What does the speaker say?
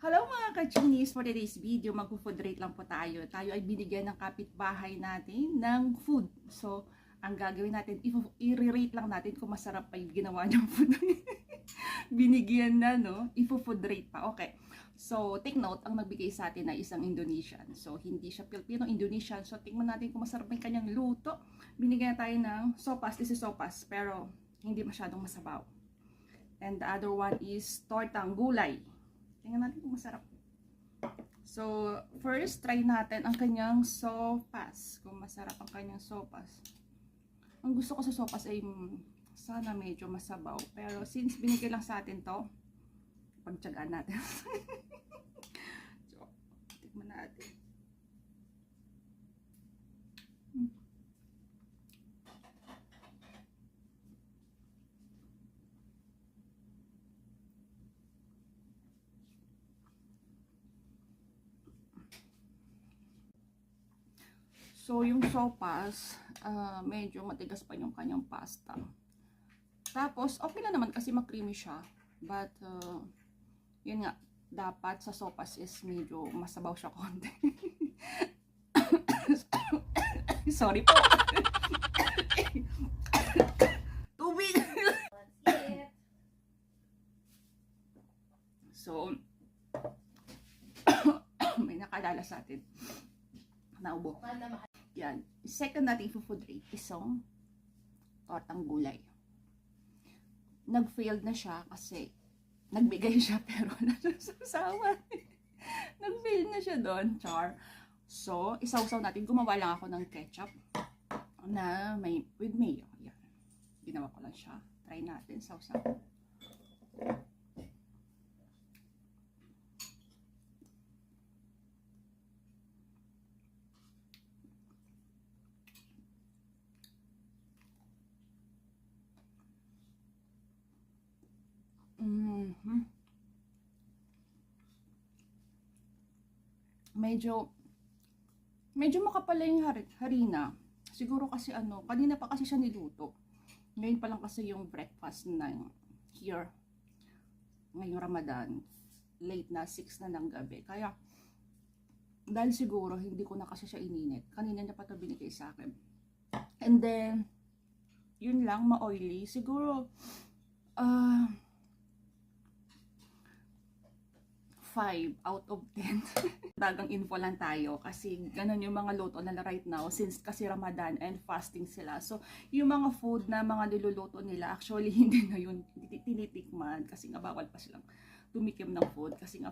Hello mga ka-Chinis! For today's video, mag-food rate lang po tayo. Tayo ay binigyan ng kapitbahay natin ng food. So, ang gagawin natin, i-rate lang natin kung masarap pa yung ginawa niyang food. Binigyan na, no? I-food rate pa. Okay. So, take note, ang nagbigay sa atin ay isang Indonesian. So, hindi siya Filipino, Indonesian. So, tingnan natin kung masarap yung kanyang luto. Binigyan tayo ng sopas. This is sopas, pero hindi masyadong masabaw. And the other one is tortang gulay. Tingnan natin kung masarap. So, first, try natin ang kanyang sopas. Kung masarap ang kanyang sopas. Ang gusto ko sa sopas ay sana medyo masabaw. Pero since binigay lang sa atin to, pagtsagaan natin. So, tikman natin. So, yung sopas, medyo matigas pa yung kanyang pasta. Tapos, okay na naman kasi makreamy siya. But, yun nga, dapat sa sopas is medyo masabaw siya konti. Sorry po. Tubig! So, may nakalala sa atin. Naubo. Yan. Second nating food rate isang tortang gulay. Nag-failed na siya kasi nagbigay siya pero nasasawa. Nag-fail na siya doon, char. So, isaw-saw natin. Gumawa lang ako ng ketchup na may with mayo. Yan. Ginawa ko lang siya. Try natin, saw-saw. Medyo makapal yung harina. Siguro kasi kanina pa kasi siya niluto. Ngayon pa lang kasi yung breakfast na here. Ngayong Ramadan, late na 6 na ng gabi. Kaya dahil siguro hindi ko na kasi siya ininit. Kanina niya pa ito binigay sa akin. And then yun lang, ma-oily. Siguro 5 out of 10. Dagang info lang tayo kasi ganun yung mga luto na right now since kasi Ramadan and fasting sila. So, yung mga food na mga niluluto nila actually hindi na yun tinitikman kasi nga bawal pa silang tumikim ng food kasi nga